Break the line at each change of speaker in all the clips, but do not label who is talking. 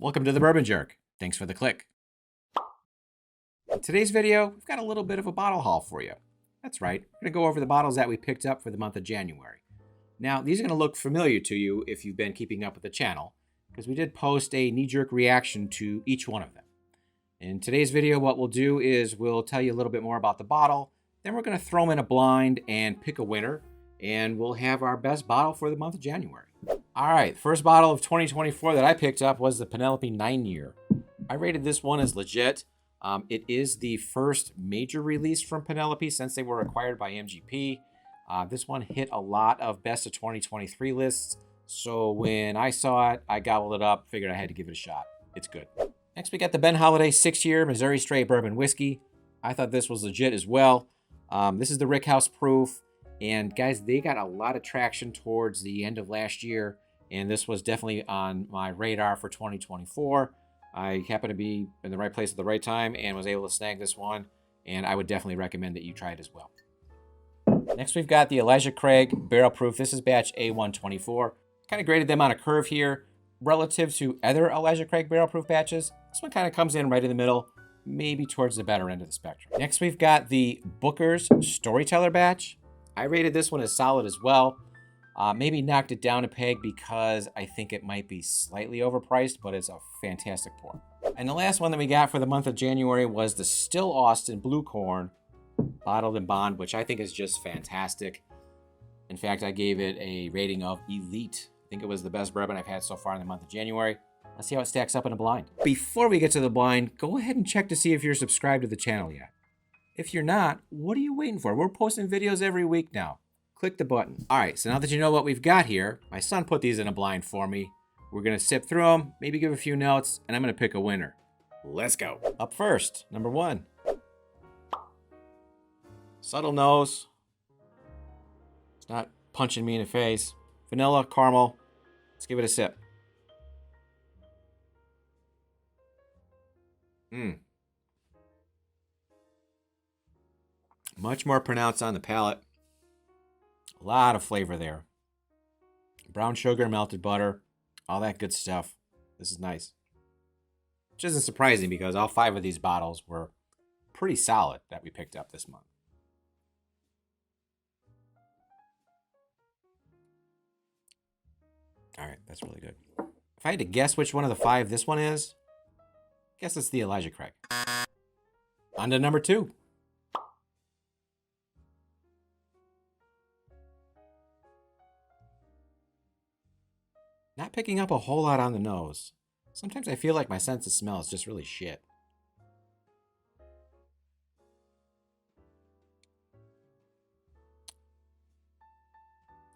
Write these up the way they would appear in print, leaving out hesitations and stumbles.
Welcome to the Bourbon Jerk. Thanks for the click. In today's video, we've got a little bit of a bottle haul for you. That's right, we're going to go over the bottles that we picked up for the month of January. Now, these are going to look familiar to you if you've been keeping up with the channel, because we did post a knee-jerk reaction to each one of them. In today's video, what we'll do is we'll tell you a little bit more about the bottle, then we're going to throw them in a blind and pick a winner, and we'll have our best bottle for the month of January. All right, first bottle of 2024 that I picked up was the Penelope 9-year. I rated this one as legit. It is the first major release from Penelope since they were acquired by MGP. This one hit a lot of best of 2023 lists. So when I saw it, I gobbled it up, figured I had to give it a shot. It's good. Next, we got the Ben Holiday 6-year Missouri Straight Bourbon Whiskey. I thought this was legit as well. This is the Rickhouse proof. And guys, they got a lot of traction towards the end of last year. And this was definitely on my radar for 2024. I happened to be in the right place at the right time and was able to snag this one. And I would definitely recommend that you try it as well. Next, we've got the Elijah Craig Barrel Proof. This is batch A124. Kind of graded them on a curve here. Relative to other Elijah Craig Barrel Proof batches, this one kind of comes in right in the middle, maybe towards the better end of the spectrum. Next, we've got the Booker's Storyteller batch. I rated this one as solid as well. Maybe knocked it down a peg because I think it might be slightly overpriced, but it's a fantastic pour. And the last one that we got for the month of January was the Still Austin Blue Corn Bottled in Bond, which I think is just fantastic. In fact, I gave it a rating of elite. I think it was the best bourbon I've had so far in the month of January. Let's see how it stacks up in a blind. Before we get to the blind, go ahead and check to see if you're subscribed to the channel yet. If you're not, what are you waiting for? We're posting videos every week now. Click the button. All right, so now that you know what we've got here, my son put these in a blind for me. We're gonna sip through them, maybe give a few notes, and I'm gonna pick a winner. Let's go. Up first, number 1. Subtle nose. It's not punching me in the face. Vanilla, caramel. Let's give it a sip. Much more pronounced on the palate. A lot of flavor there. Brown sugar, melted butter, all that good stuff. This is nice. Which isn't surprising because all 5 of these bottles were pretty solid that we picked up this month. All right, that's really good. If I had to guess which one of the 5 this one is, I guess it's the Elijah Craig. On to number 2. Not picking up a whole lot on the nose. Sometimes I feel like my sense of smell is just really shit.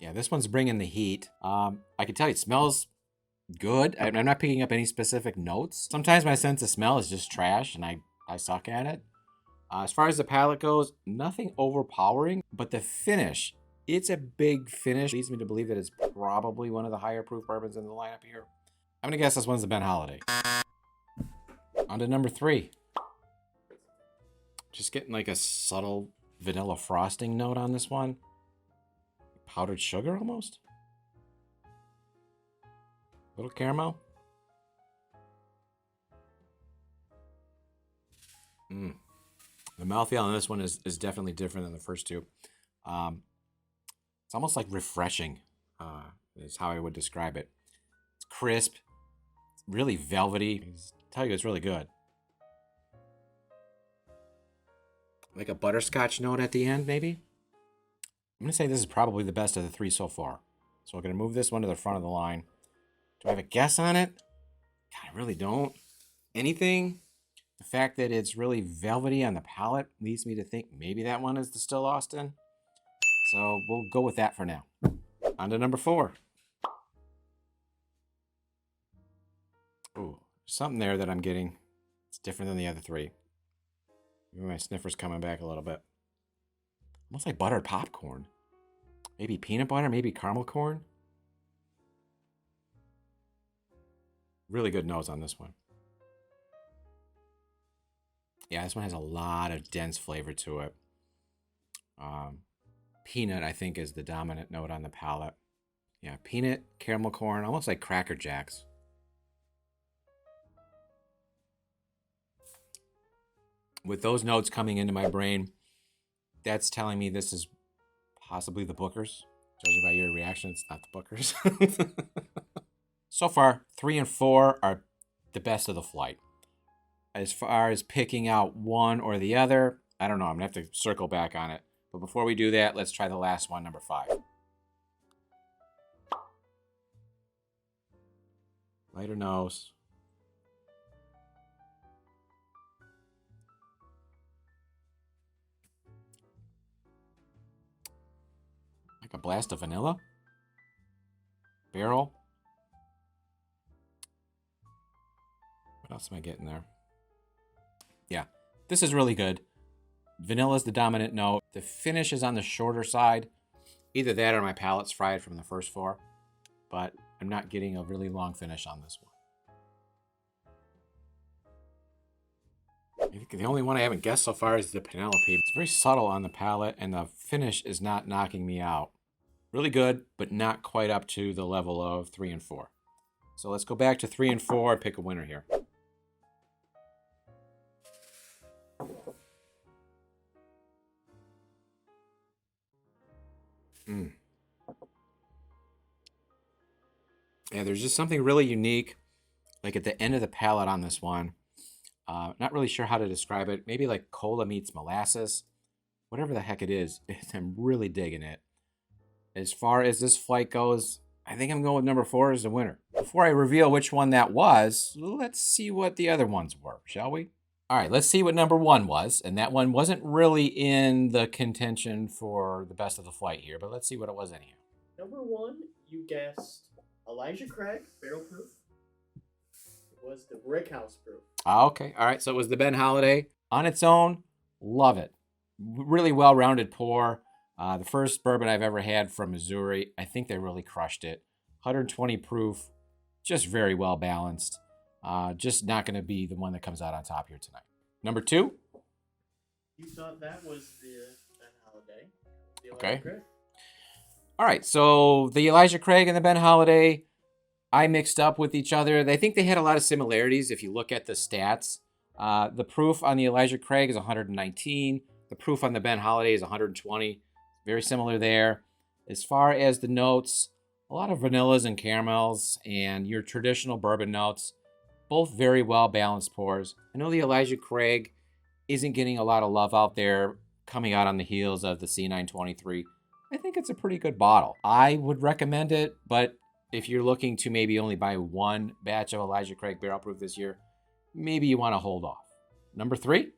Yeah, this one's bringing the heat. I can tell you it smells good. I'm not picking up any specific notes. Sometimes my sense of smell is just trash and I suck at it. As far as the palate goes, nothing overpowering, but the finish, it's a big finish. Leads me to believe that it's probably one of the higher proof bourbons in the lineup here. I'm gonna guess this one's the Ben Holiday. On to number 3. Just getting like a subtle vanilla frosting note on this one. Powdered sugar almost. Little caramel. The mouthfeel on this one is definitely different than the first 2. It's almost like refreshing, is how I would describe it. It's crisp, it's really velvety. I tell you, it's really good. Like a butterscotch note at the end, maybe? I'm going to say this is probably the best of the 3 so far. So we're going to move this one to the front of the line. Do I have a guess on it? God, I really don't. Anything? The fact that it's really velvety on the palate leads me to think maybe that one is the Still Austin. So we'll go with that for now. On to number 4. Ooh, something there that I'm getting. It's different than the other 3. Maybe my sniffer's coming back a little bit. Almost like buttered popcorn. Maybe peanut butter, maybe caramel corn. Really good nose on this one. Yeah, this one has a lot of dense flavor to it. Peanut, I think, is the dominant note on the palate. Yeah, peanut, caramel corn, almost like Cracker Jacks. With those notes coming into my brain, that's telling me this is possibly the Booker's. Judging by your reaction, it's not the Booker's. So far, 3 and 4 are the best of the flight. As far as picking out one or the other, I don't know. I'm going to have to circle back on it. But before we do that, let's try the last one, number 5. Lighter nose. Like a blast of vanilla. Barrel. What else am I getting there? Yeah, this is really good. Vanilla is the dominant note. The finish is on the shorter side. Either that or my palate's fried from the first 4. But I'm not getting a really long finish on this one. I think the only one I haven't guessed so far is the Penelope. It's very subtle on the palate, and the finish is not knocking me out. Really good, but not quite up to the level of 3 and 4. So let's go back to 3 and 4 and pick a winner here. Yeah, there's just something really unique, like at the end of the palate on this one. Not really sure how to describe it. Maybe like cola meets molasses. Whatever the heck it is, I'm really digging it. As far as this flight goes, I think I'm going with number 4 as the winner. Before I reveal which one that was, let's see what the other ones were, shall we? All right, let's see what number 1 was. And that one wasn't really in the contention for the best of the flight here, but let's see what it was anyhow.
Number 1, you guessed Elijah Craig, barrel proof. It was the Brick House proof.
Okay, all right, so it was the Ben Holiday. On its own, love it. Really well-rounded pour. The first bourbon I've ever had from Missouri. I think they really crushed it. 120 proof, just very well balanced. Just not going to be the one that comes out on top here tonight. Number 2.
You thought that was the Ben Holiday. The
Okay.
Craig.
All right, so the Elijah Craig and the Ben Holiday, I mixed up with each other. I think they had a lot of similarities if you look at the stats. The proof on the Elijah Craig is 119. The proof on the Ben Holiday is 120. Very similar there. As far as the notes, a lot of vanillas and caramels and your traditional bourbon notes. Both very well balanced pours. I know the Elijah Craig isn't getting a lot of love out there coming out on the heels of the C923. I think it's a pretty good bottle. I would recommend it, but if you're looking to maybe only buy one batch of Elijah Craig Barrel Proof this year, maybe you want to hold off. Number 3?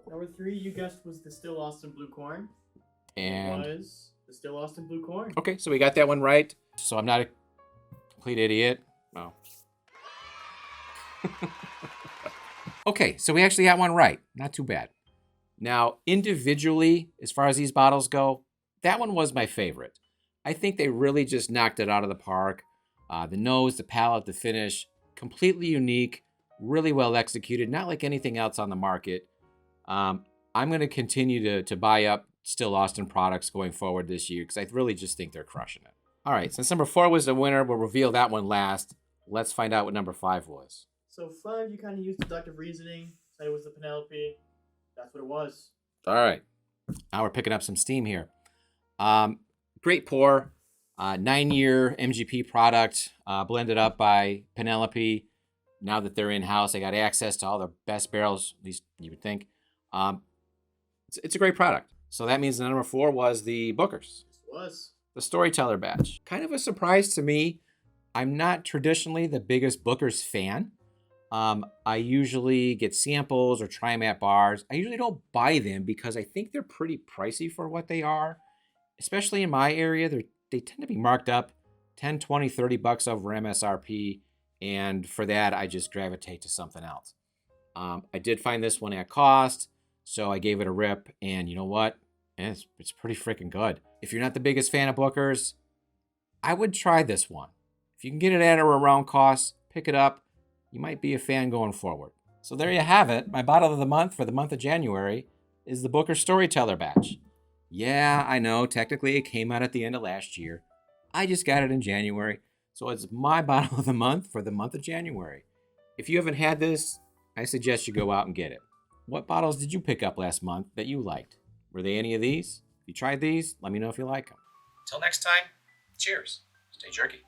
Number 3, you guessed was the Still Austin Blue Corn.
And
It was the Still Austin Blue Corn.
okay, so we got that one right. So I'm not a complete idiot. No. Okay, so we actually got one right. Not too bad. Now, individually, as far as these bottles go, that one was my favorite. I think they really just knocked it out of the park. The nose, the palate, the finish, completely unique, really well executed, not like anything else on the market. I'm going to continue to buy up Still Austin products going forward this year because I really just think they're crushing it. All right, since number 4 was the winner, we'll reveal that one last. Let's find out what number 5 was.
So 5, you kind of used deductive reasoning, said it was the Penelope. That's what it was.
All right, now we're picking up some steam here. Great pour, 9-year MGP product, blended up by Penelope. Now that they're in-house, they got access to all the best barrels, at least you would think. It's a great product. So that means the number 4 was the Booker's.
This was.
The Storyteller batch. Kind of a surprise to me. I'm not traditionally the biggest Booker's fan. I usually get samples or try them at bars. I usually don't buy them because I think they're pretty pricey for what they are. Especially in my area, they tend to be marked up 10, 20, 30 bucks over MSRP. And for that, I just gravitate to something else. I did find this one at cost, so I gave it a rip. And you know what? It's pretty freaking good. If you're not the biggest fan of Booker's, I would try this one. If you can get it at or around cost, pick it up. You might be a fan going forward. So there you have it. My bottle of the month for the month of January is the Booker Storyteller batch. Yeah, I know, technically it came out at the end of last year. I just got it in January, so it's my bottle of the month for the month of January. If you haven't had this, I suggest you go out and get it. What bottles did you pick up last month that you liked? Were they any of these? If you tried these, let me know if you like them. Until next time, cheers. Stay jerky.